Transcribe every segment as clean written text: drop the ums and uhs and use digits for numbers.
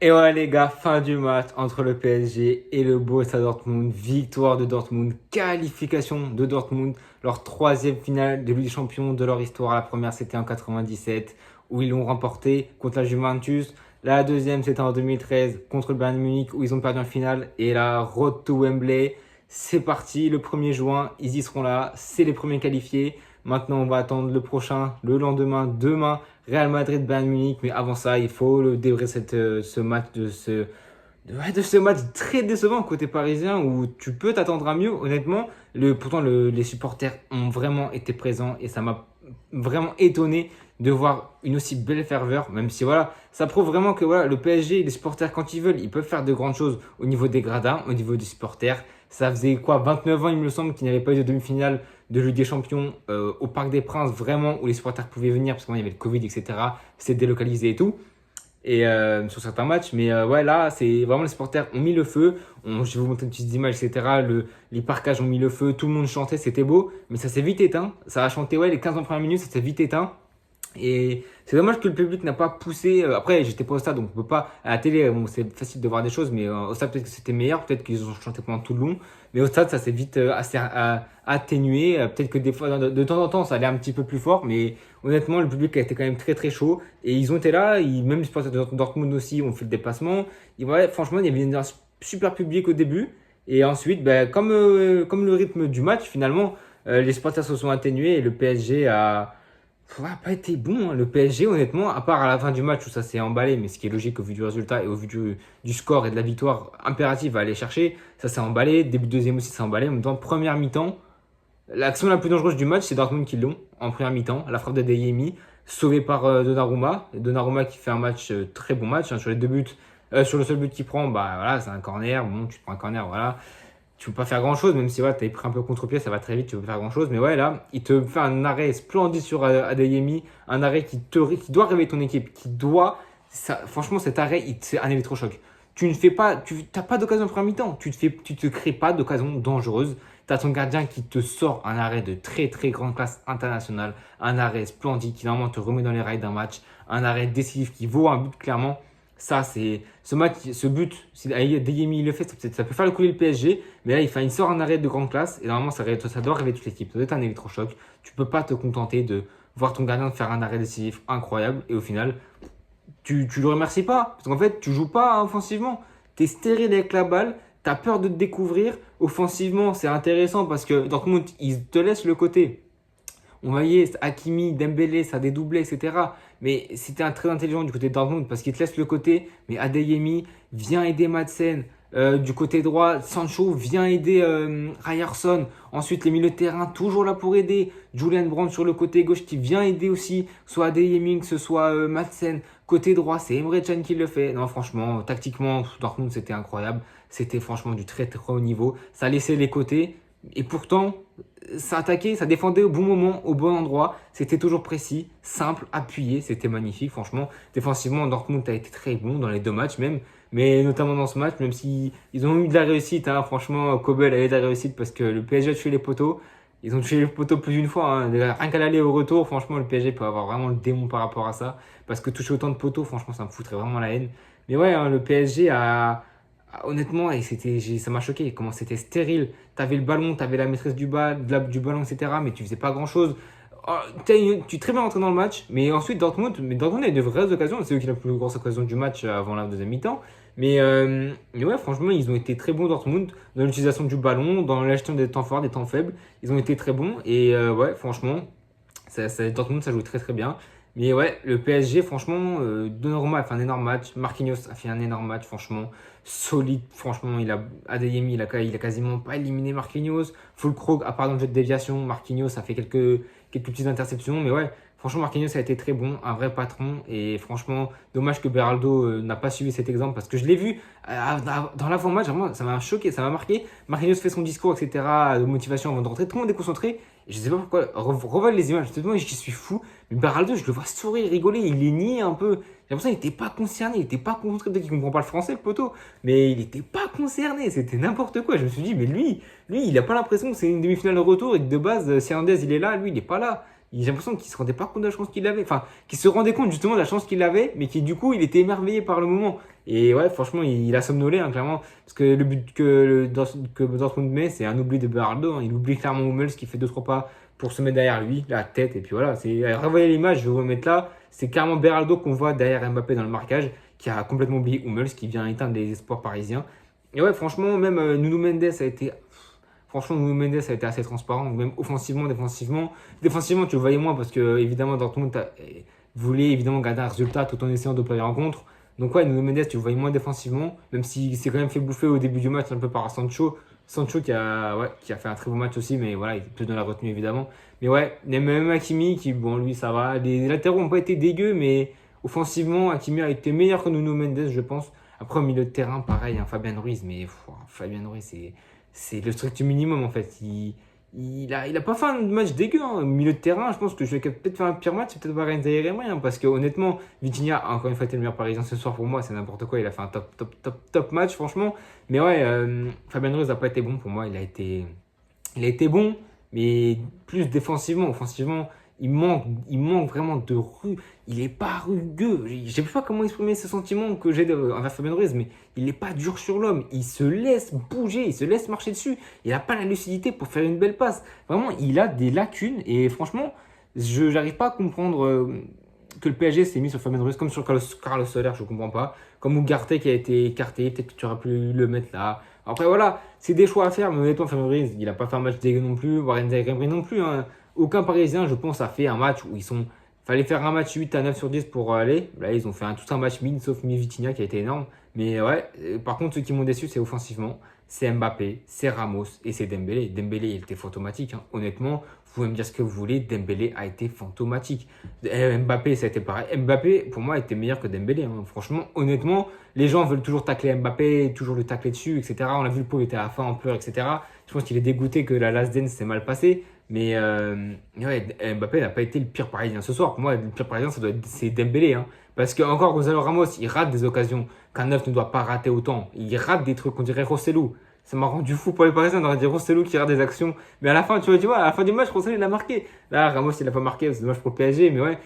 Et ouais les gars, fin du match entre le PSG et le Borussia Dortmund. Victoire de Dortmund, qualification de Dortmund, leur troisième finale de Ligue des Champions de leur histoire. La première c'était en 97 où ils l'ont remporté contre la Juventus. La deuxième c'était en 2013 contre le Bayern Munich où ils ont perdu en finale. Et la road to Wembley, c'est parti le 1er juin, ils y seront là, c'est les premiers qualifiés. Maintenant, on va attendre le prochain, le lendemain, demain, Real Madrid, Bayern Munich. Mais avant ça, il faut le débriefer ce match de ce match très décevant côté parisien où tu peux t'attendre à mieux. Honnêtement, pourtant les supporters ont vraiment été présents et ça m'a vraiment étonné de voir une aussi belle ferveur, même si voilà, ça prouve vraiment que voilà, le PSG, les supporters, quand ils veulent, ils peuvent faire de grandes choses au niveau des gradins, au niveau des supporters. Ça faisait quoi, 29 ans, il me semble, qu'il n'y avait pas eu de demi-finale de Ligue des Champions au Parc des Princes, vraiment, où les supporters pouvaient venir, parce qu'il y avait le Covid, etc. C'était délocalisé et tout, et sur certains matchs. Mais ouais, là, c'est vraiment les supporters ont mis le feu. Je vais vous montrer une petite image, etc. Les parcages ont mis le feu, tout le monde chantait, c'était beau, mais ça s'est vite éteint. Ça a chanté, ouais, les 15 premières minutes, ça s'est vite éteint. Et c'est dommage que le public n'a pas poussé. Après, j'étais pas au stade, donc on peut pas. À la télé, bon, c'est facile de voir des choses, mais au stade, peut-être que c'était meilleur. Peut-être qu'ils ont chanté pendant tout le long. Mais au stade, ça s'est vite assez atténué. Peut-être que des fois, de temps en temps, ça allait un petit peu plus fort. Mais honnêtement, le public a été quand même très très chaud. Et ils ont été là. Même les supporters de Dortmund aussi ont fait le déplacement. Et ouais, franchement, il y avait un super public au début. Et ensuite, ben, comme le rythme du match, finalement, les supporters se sont atténués et le PSG a pas été bon, hein. Le PSG, honnêtement, à part à la fin du match où ça s'est emballé, mais ce qui est logique au vu du résultat et au vu du score et de la victoire impérative à aller chercher, ça s'est emballé. Début de deuxième aussi, ça s'est emballé. En même temps, première mi-temps, l'action la plus dangereuse du match, c'est Dortmund qui l'ont en première mi-temps. La frappe de Deyemi, sauvée par Donnarumma. Et Donnarumma qui fait un match, très bon match, hein, sur les deux buts. Sur le seul but qu'il prend, bah voilà, c'est un corner. Bon, tu te prends un corner, voilà, tu peux pas faire grand chose, même si ouais, tu as pris un peu contre-pied, ça va très vite, tu peux pas faire grand chose. Mais ouais, là, il te fait un arrêt splendide sur Adeyemi, un arrêt qui doit réveiller ton équipe, franchement, cet arrêt, c'est un électrochoc. Tu ne fais pas, tu n'as pas d'occasion en première mi-temps, tu te crées pas d'occasion dangereuse. Tu as ton gardien qui te sort un arrêt de très très grande classe internationale, un arrêt splendide qui normalement te remet dans les rails d'un match, un arrêt décisif qui vaut un but clairement. Ça, c'est ce match, ce but, si Adeyemi le fait, ça peut faire le couler le PSG, mais là, il sort un arrêt de grande classe et normalement, ça doit réveiller toute l'équipe. Ça doit être un électrochoc. Tu peux pas te contenter de voir ton gardien faire un arrêt décisif incroyable et au final, tu le remercies pas. Parce qu'en fait, tu joues pas offensivement. Tu es stérile avec la balle, tu as peur de te découvrir. Offensivement, c'est intéressant parce que Dortmund, ils te laissent le côté. On voyait Hakimi, Dembélé, ça dédoublait, etc. Mais c'était un très intelligent du côté de Dortmund parce qu'il te laisse le côté. Mais Adeyemi vient aider Madsen. Du côté droit, Sancho vient aider Ryerson. Ensuite, les milieux de terrain, toujours là pour aider. Julian Brandt sur le côté gauche qui vient aider aussi. Soit Adeyemi, que ce soit Madsen. Côté droit, c'est Emre Can qui le fait. Non, franchement, tactiquement, Dortmund, c'était incroyable. C'était franchement du très très haut niveau. Ça laissait les côtés. Et pourtant, ça attaquait, ça défendait au bon moment, au bon endroit. C'était toujours précis, simple, appuyé. C'était magnifique, franchement. Défensivement, Dortmund a été très bon dans les deux matchs même. Mais notamment dans ce match, même si ils ont eu de la réussite, hein, franchement, Kobel a eu de la réussite parce que le PSG a tué les poteaux. Ils ont tué les poteaux plus d'une fois, hein. Rien qu'à l'aller et au retour, franchement, le PSG peut avoir vraiment le démon par rapport à ça. Parce que toucher autant de poteaux, franchement, ça me foutrait vraiment la haine. Mais ouais, hein, le PSG honnêtement, ça m'a choqué. Comment c'était stérile. T'avais le ballon, t'avais la maîtrise du ballon, etc. Mais tu faisais pas grand chose. Oh, tu es très bien rentré dans le match. Mais ensuite, Dortmund a eu de vraies occasions. C'est eux qui ont la plus grosse occasion du match avant la deuxième mi-temps. Mais ouais, franchement, ils ont été très bons, Dortmund, dans l'utilisation du ballon, dans la gestion des temps forts, des temps faibles. Ils ont été très bons. Et ouais, franchement, Dortmund, ça joue très très bien. Mais ouais, le PSG, franchement, Donnarumma a fait un énorme match. Marquinhos a fait un énorme match, franchement. Solide, franchement. Adeyemi, il a quasiment pas éliminé Marquinhos. Füllkrug, à part dans le jeu de déviation, Marquinhos a fait quelques petites interceptions. Mais ouais, franchement, Marquinhos a été très bon, un vrai patron. Et franchement, dommage que Beraldo n'a pas suivi cet exemple parce que je l'ai vu dans l'avant-match. Vraiment, ça m'a choqué, ça m'a marqué. Marquinhos fait son discours, etc. de motivation avant de rentrer. Tout le monde est concentré. Et je sais pas pourquoi. Revoilà les images. Peut-être moi, je suis fou. Mais Beraldo, je le vois sourire, rigoler. Il est nié un peu. J'ai l'impression qu'il n'était pas concerné. Il n'était pas concentré. Peut-être qu'il comprend pas le français, le poteau. Mais il n'était pas concerné. C'était n'importe quoi. Je me suis dit, mais lui, il a pas l'impression que c'est une demi-finale de retour et que de base, si Hernandez il est là, lui, il est pas là. j'ai l'impression qu'il se rendait pas compte de la chance qu'il avait. Enfin, qu'il se rendait compte justement de la chance qu'il avait, mais qui du coup, il était émerveillé par le moment. Et ouais, franchement, il a somnolé, hein, clairement. Parce que le but que Dortmund met, c'est un oubli de Berardo, hein. Il oublie clairement Hummels qui fait 2-3 pas pour se mettre derrière lui, la tête, et puis voilà. Revoyez l'image, je vais vous mettre là. C'est clairement Berardo qu'on voit derrière Mbappé dans le marquage, qui a complètement oublié Hummels, qui vient éteindre les espoirs parisiens. Et ouais, franchement, même Nuno Mendes a été. Franchement, Nuno Mendes a été assez transparent, même offensivement, défensivement. Défensivement, tu le voyais moins parce que, évidemment, Dortmund voulait évidemment garder un résultat tout en essayant de pas les rencontres. Donc, ouais, Nuno Mendes, tu le voyais moins défensivement, même s'il s'est quand même fait bouffer au début du match un peu par Sancho. Sancho qui a fait un très bon match aussi, mais voilà, il est plus dans la retenue évidemment. Mais ouais, il y a même Hakimi qui, bon, lui, ça va. Les latéraux n'ont pas été dégueux, mais offensivement, Hakimi a été meilleur que Nuno Mendes, je pense. Après, au milieu de terrain, pareil, hein, Fabien Ruiz, mais Fabien Ruiz, c'est le strict minimum en fait. Il a pas fait un match dégueu, hein. Au milieu de terrain, je pense que je vais peut-être faire un pire match, c'est peut-être pas Zaïre Emery, hein, parce que honnêtement, Vitinha, encore une fois, était le meilleur parisien ce soir pour moi, c'est n'importe quoi. Il a fait un top match, franchement. Mais ouais, Fabien Ruiz n'a pas été bon pour moi. Il a été bon, mais plus défensivement. Offensivement, il manque vraiment de rue. Il est pas rugueux. Je sais pas comment exprimer ce sentiment que j'ai envers Fabien Ruiz, mais il n'est pas dur sur l'homme. Il se laisse bouger, il se laisse marcher dessus. Il n'a pas la lucidité pour faire une belle passe. Vraiment, il a des lacunes. Et franchement, je n'arrive pas à comprendre que le PSG s'est mis sur Fabien Ruiz comme sur Carlos Soler, je ne comprends pas. Comme Ugarte qui a été écarté, peut-être que tu aurais pu le mettre là. Après voilà, c'est des choix à faire, mais honnêtement, Fabien Ruiz, il n'a pas fait un match dégueu non plus, Warren Zaïre non plus, hein. Aucun Parisien, je pense, a fait un match où ils sont. Fallait faire un match 8 à 9 sur 10 pour aller. Là, ils ont fait tout un match mid, sauf Vitinha qui a été énorme. Mais ouais, par contre, ceux qui m'ont déçu, c'est offensivement. C'est Mbappé, c'est Ramos et c'est Dembélé. Dembélé, il était fantomatique, hein. Honnêtement, vous pouvez me dire ce que vous voulez, Dembélé a été fantomatique. Mbappé, ça a été pareil. Mbappé, pour moi, était meilleur que Dembélé, hein. Franchement, honnêtement, les gens veulent toujours tacler Mbappé, toujours le tacler dessus, etc. On a vu le pauvre était à la fin en pleurs, etc. Je pense qu'il est dégoûté que la last dance s'est mal passée. Mais ouais, Mbappé n'a pas été le pire parisien ce soir. Pour moi, le pire parisien, c'est Dembélé, hein. Parce que encore Gonzalo Ramos, il rate des occasions qu'un neuf ne doit pas rater autant. Il rate des trucs, on dirait Rosselló. Ça m'a rendu fou pour les Parisiens, on aurait dit Rosselló qui rate des actions. Mais à la fin, tu vois, à la fin du match, Rosselló, il a marqué. Là, Ramos, il n'a pas marqué, c'est dommage pour le PSG. Mais ouais,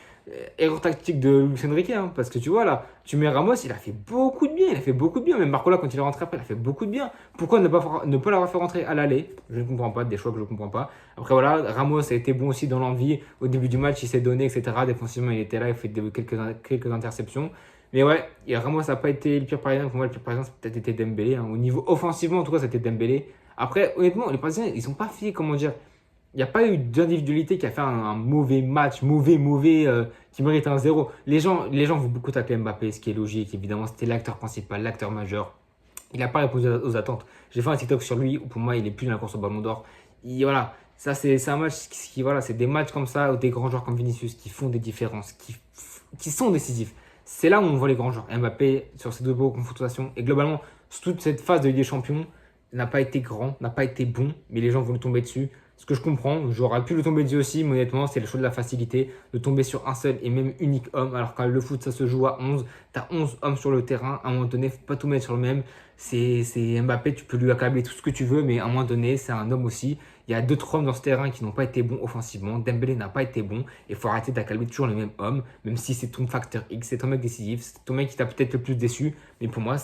erreur tactique de Luis Enrique, hein, parce que tu vois, là, tu mets Ramos, il a fait beaucoup de bien. Il a fait beaucoup de bien. Même Barcola, quand il est rentré après, il a fait beaucoup de bien. Pourquoi ne pas l'avoir fait rentrer à l'aller? Je ne comprends pas, des choix que je ne comprends pas. Après, voilà, Ramos a été bon aussi dans l'envie. Au début du match, il s'est donné, etc. Défensivement, il était là, il a fait quelques interceptions. Mais ouais, Ramos n'a pas été le pire parisien. Pour moi, le pire parisien, c'est peut-être été Dembélé, hein. Au niveau offensivement, en tout cas, c'était Dembélé. Après, honnêtement, les Parisiens, ils sont pas fait, comment dire. Il n'y a pas eu d'individualité qui a fait un mauvais match, qui mérite un zéro. Les gens vont beaucoup tacler Mbappé, ce qui est logique. Évidemment, c'était l'acteur principal, l'acteur majeur. Il n'a pas répondu aux attentes. J'ai fait un TikTok sur lui où pour moi, il est plus dans la course au Ballon d'Or. Voilà, ça c'est un match voilà, c'est des matchs comme ça où des grands joueurs comme Vinicius qui font des différences, qui sont décisifs. C'est là où on voit les grands joueurs. Mbappé sur ces deux beaux confrontations et globalement toute cette phase de Ligue des Champions n'a pas été grand, n'a pas été bon, mais les gens vont le tomber dessus. Ce que je comprends, j'aurais pu le tomber dessus aussi, mais honnêtement, c'est le choix de la facilité de tomber sur un seul et même unique homme. Alors que le foot, ça se joue à 11. Tu as 11 hommes sur le terrain. À un moment donné, faut pas tout mettre sur le même. C'est Mbappé, tu peux lui accabler tout ce que tu veux, mais à un moment donné, c'est un homme aussi. Il y a d'autres hommes dans ce terrain qui n'ont pas été bons offensivement. Dembélé n'a pas été bon. Et il faut arrêter d'accabler toujours le même homme, même si c'est ton facteur X, c'est ton mec décisif, c'est ton mec qui t'a peut-être le plus déçu. Mais pour moi,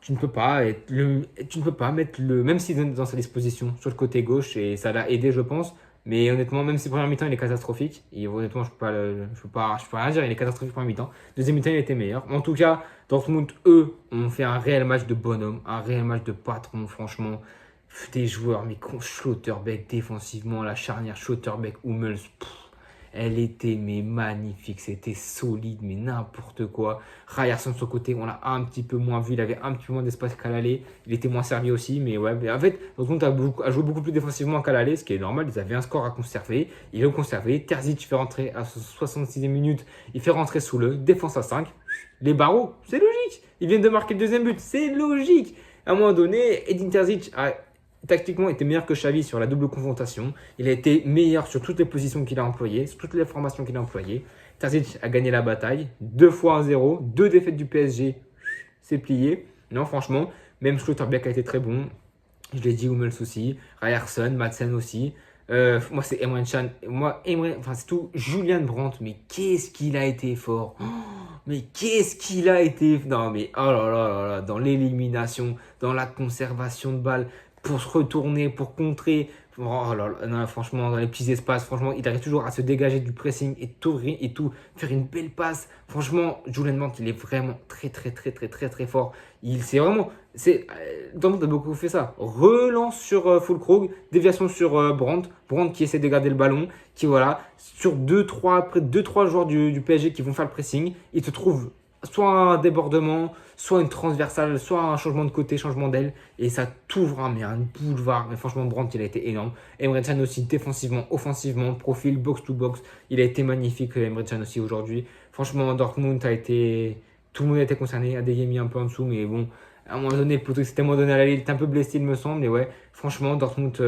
tu ne peux pas mettre même s'il est dans sa disposition sur le côté gauche et ça l'a aidé, je pense. Mais honnêtement, même si première mi-temps il est catastrophique, et honnêtement, je peux pas rien dire, il est catastrophique première mi-temps. Deuxième mi-temps, il était meilleur. En tout cas, Dortmund, eux, ont fait un réel match de bonhomme, un réel match de patron, franchement. Des joueurs, mais Schlotterbeck défensivement, la charnière Schlotterbeck, Hummels, elle était mais magnifique, c'était solide, mais n'importe quoi. Ryerson de son côté, on l'a un petit peu moins vu, il avait un petit peu moins d'espace qu'à l'aller. Il était moins servi aussi, mais ouais. Mais en fait, Dortmund a joué beaucoup plus défensivement qu'à l'aller, ce qui est normal. Ils avaient un score à conserver, ils l'ont conservé. Terzic fait rentrer à 66e minute, il fait rentrer sous le défense à 5. Les barreaux, c'est logique. Ils viennent de marquer le deuxième but, c'est logique. À un moment donné, Edin Terzic a tactiquement était meilleur que Xavi sur la double confrontation. Il a été meilleur sur toutes les positions qu'il a employées, sur toutes les formations qu'il a employées. Terzic a gagné la bataille. 2 fois 1-0, 2 défaites du PSG. C'est plié. Non, franchement, même Schlotterbeck a été très bon. Je l'ai dit, Hummels aussi. Ryerson, Madsen aussi. Moi, c'est Emre Can. Moi, enfin, c'est tout. Julian Brandt, mais qu'est-ce qu'il a été fort! Oh, mais qu'est-ce qu'il a été. Non, mais oh là là là là, dans l'élimination, dans la conservation de balles, pour se retourner, pour contrer. Oh là là, non, franchement, dans les petits espaces, franchement, il arrive toujours à se dégager du pressing et tout, faire une belle passe. Franchement, Julian Brandt, il est vraiment très, très, très, très, très, très fort. C'est vraiment. Dortmund a beaucoup fait ça. Relance sur Füllkrug, déviation sur Brandt. Brandt qui essaie de garder le ballon, qui voilà, sur après 2-3 joueurs du PSG qui vont faire le pressing, il te trouve soit un débordement, soit une transversale, soit un changement de côté, changement d'aile, et ça t'ouvre mais un boulevard. Mais franchement, Brandt, il a été énorme. Emre Can aussi, défensivement, offensivement, profil, box-to-box, il a été magnifique, Emre Can aussi aujourd'hui. Franchement, Dortmund a été. Tout le monde a été concerné, Adeyemi un peu en dessous, mais bon, à un moment donné, plutôt que c'était à un moment donné à l'aller, il était un peu blessé, il me semble. Mais ouais, franchement, Dortmund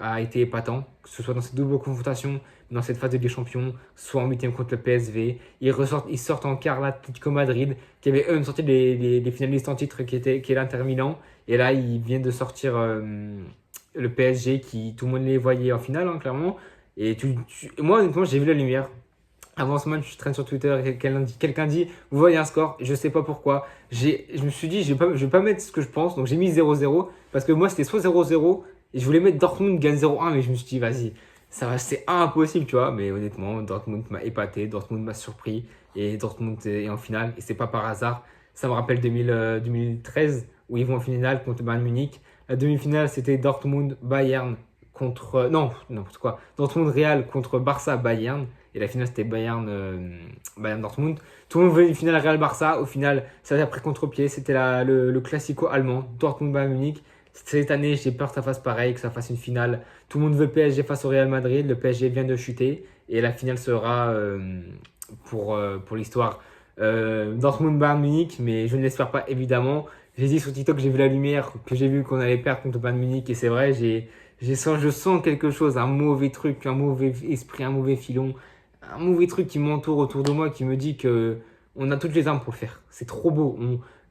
a été épatant, que ce soit dans cette double confrontation, dans cette phase de Ligue des Champions, soit en huitième contre le PSV. Ils sortent en quart l'Atlético Madrid, qui avait eux sorti les finalistes en titre, qui est l'Inter Milan. Et là, ils viennent de sortir le PSG, qui tout le monde les voyait en finale, hein, clairement. Et moi, honnêtement, j'ai vu la lumière. Avant ce match, je traîne sur Twitter, quelqu'un dit, vous voyez un score, je sais pas pourquoi. Je me suis dit, je vais pas mettre ce que je pense, donc j'ai mis 0-0, parce que moi c'était soit 0-0, et je voulais mettre Dortmund gagne 0-1, mais je me suis dit, vas-y, c'est impossible, tu vois. Mais honnêtement, Dortmund m'a épaté, Dortmund m'a surpris, et Dortmund est en finale, et c'est pas par hasard. Ça me rappelle 2013, où ils vont en finale contre Bayern Munich. La demi-finale, c'était Dortmund-Bayern contre. Non, n'importe quoi. Dortmund-Real contre Barça-Bayern. Et la finale, c'était Bayern Dortmund. Tout le monde voulait une finale Real-Barça. Au final, ça a pris contre-pied. C'était le classico allemand, Dortmund-Bayern Munich. Cette année, j'ai peur que ça fasse pareil, que ça fasse une finale. Tout le monde veut PSG face au Real Madrid. Le PSG vient de chuter. Et la finale sera, pour l'histoire, Dortmund-Bayern Munich. Mais je ne l'espère pas, évidemment. J'ai dit sur TikTok que j'ai vu la lumière, que j'ai vu qu'on allait perdre contre Bayern Munich. Et c'est vrai, je sens quelque chose, un mauvais truc, un mauvais esprit, un mauvais filon, un mauvais truc qui m'entoure autour de moi, qui me dit que on a toutes les armes pour le faire. C'est trop beau.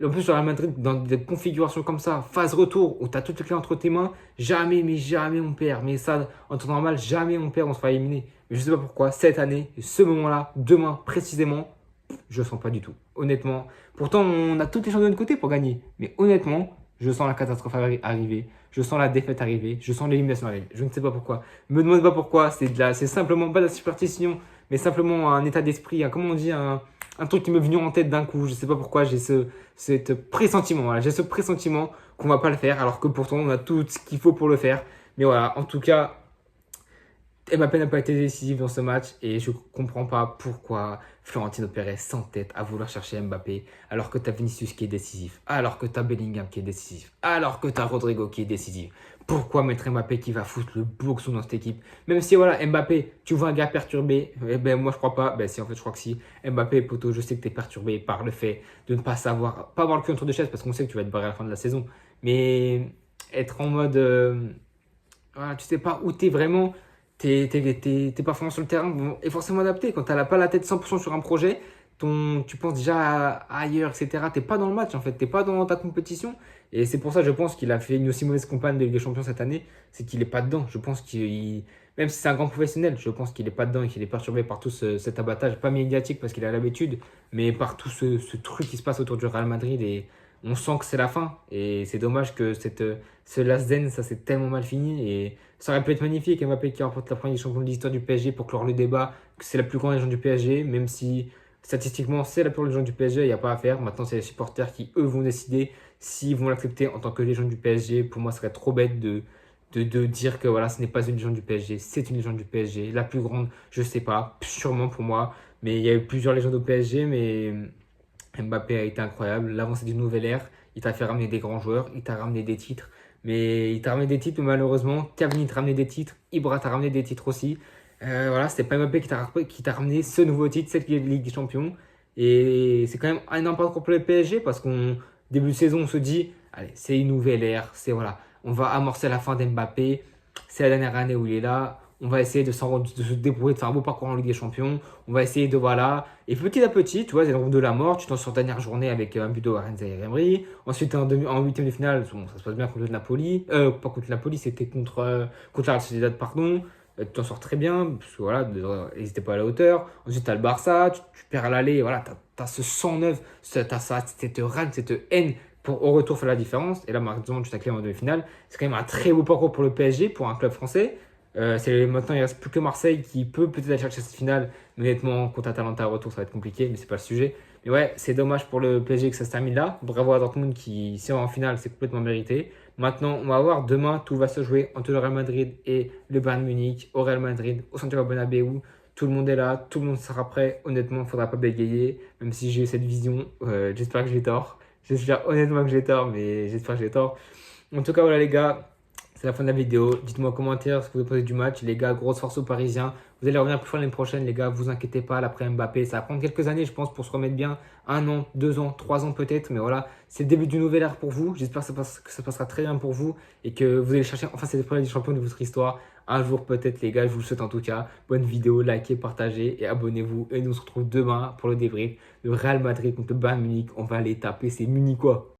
En plus, sur Real Madrid, dans des configurations comme ça, phase retour, où tu as toutes les clés entre tes mains, jamais, mais jamais on perd. Mais ça, en temps normal, jamais on perd, on se fera éliminer. Mais je sais pas pourquoi, cette année, ce moment-là, demain précisément, je sens pas du tout. Honnêtement. Pourtant, on a toutes les chances de notre côté pour gagner. Mais honnêtement, je sens la catastrophe arriver. Je sens la défaite arriver. Je sens l'élimination arriver. Je ne sais pas pourquoi. Me demande pas pourquoi. C'est simplement pas de la superstition, mais simplement un état d'esprit. Comment on dit, un truc qui me vient en tête d'un coup. Je ne sais pas pourquoi j'ai ce pressentiment. Voilà. J'ai ce pressentiment qu'on va pas le faire, alors que pourtant on a tout ce qu'il faut pour le faire. Mais voilà, en tout cas, Mbappé n'a pas été décisif dans ce match et je comprends pas pourquoi Florentino Pérez s'entête à vouloir chercher Mbappé alors que tu as Vinicius qui est décisif, alors que tu as Bellingham qui est décisif, alors que tu as Rodrigo qui est décisif. Pourquoi mettre Mbappé qui va foutre le boxon dans cette équipe? Même si voilà, Mbappé, tu vois un gars perturbé, eh ben moi je crois pas, ben si en fait je crois que si. Mbappé, poto, je sais que tu es perturbé par le fait de ne pas savoir, pas avoir le cul entre deux chaises parce qu'on sait que tu vas être barré à la fin de la saison, mais être en mode, voilà, tu sais pas où tu es vraiment. T'es pas forcément sur le terrain bon, et forcément adapté. Quand t'as pas la tête 100% sur un projet, tu penses déjà ailleurs, etc. T'es pas dans le match en fait, t'es pas dans ta compétition. Et c'est pour ça, je pense qu'il a fait une aussi mauvaise campagne de Ligue des Champions cette année, c'est qu'il est pas dedans. Je pense même si c'est un grand professionnel, je pense qu'il est pas dedans et qu'il est perturbé par tout cet abattage, pas médiatique parce qu'il a l'habitude, mais par tout ce truc qui se passe autour du Real Madrid et on sent que c'est la fin. Et c'est dommage que ce Last Dance, ça s'est tellement mal fini. Et ça aurait pu être magnifique, Mbappé qui remporte la première champion de l'histoire du PSG pour clore le débat, que c'est la plus grande légende du PSG, même si statistiquement c'est la plus grande légende du PSG, il n'y a pas à faire. Maintenant, c'est les supporters qui, eux, vont décider s'ils vont l'accepter en tant que légende du PSG. Pour moi, ce serait trop bête de dire que voilà, ce n'est pas une légende du PSG, c'est une légende du PSG. La plus grande, je sais pas, sûrement pour moi. Mais il y a eu plusieurs légendes au PSG, mais Mbappé a été incroyable. L'avancée d'une nouvelle ère, il t'a fait ramener des grands joueurs, il t'a ramené des titres. Mais il t'a ramené des titres, mais malheureusement, Cavani t'a ramené des titres, Ibra t'a ramené des titres aussi. Voilà, c'était pas Mbappé qui t'a ramené ce nouveau titre, cette Ligue des Champions. Et c'est quand même un impact pour le PSG parce qu'on début de saison, on se dit, allez, c'est une nouvelle ère, c'est voilà, on va amorcer la fin d'Mbappé. C'est la dernière année où il est là. On va essayer de se débrouiller, de faire un beau parcours en Ligue des Champions. On va essayer de, voilà. Et petit à petit, tu vois, c'est le route de la mort. Tu t'en sors dernière journée avec un but de Warren Zaïre-Emery. Ensuite, en huitième de finale, bon, ça se passe bien contre le Napoli. Pas contre le Napoli, c'était contre la Sociedad, pardon. tu t'en sors très bien, parce que voilà, ils n'étaient pas à la hauteur. Ensuite, tu as le Barça, tu perds à l'aller, voilà, tu as ce 109, tu as cette rage, cette haine pour au retour faire la différence. Et là, maintenant, tu tacles en demi-finale. C'est quand même un très beau parcours pour le PSG, pour un club français. Maintenant, il ne reste plus que Marseille qui peut peut-être aller chercher cette finale. Mais honnêtement, contre Atalanta au retour, ça va être compliqué, mais c'est pas le sujet. Mais ouais, c'est dommage pour le PSG que ça se termine là. Bravo à Dortmund qui, si on est en finale, c'est complètement mérité. Maintenant, on va voir demain, tout va se jouer entre le Real Madrid et le Bayern Munich, au Real Madrid, au Santiago Bernabéu. Tout le monde est là, tout le monde sera prêt. Honnêtement, il ne faudra pas bégayer, même si j'ai eu cette vision. J'espère que j'ai tort. J'espère honnêtement que j'ai tort, mais j'espère que j'ai tort. En tout cas, voilà les gars, c'est la fin de la vidéo. Dites-moi en commentaire ce que vous pensez du match. Les gars, grosse force aux Parisiens. Vous allez revenir plus fort l'année prochaine, les gars. Vous inquiétez pas, l'après Mbappé, ça va prendre quelques années, je pense, pour se remettre bien. 1 an, 2 ans, 3 ans peut-être. Mais voilà, c'est le début du nouvel ère pour vous. J'espère que ça passera très bien pour vous et que vous allez chercher enfin cette première des champions de votre histoire. Un jour peut-être, les gars. Je vous le souhaite en tout cas. Bonne vidéo, likez, partagez et abonnez-vous. Et nous on se retrouve demain pour le débrief. Le Real Madrid contre le Bayern Munich. On va aller taper ces Munichois.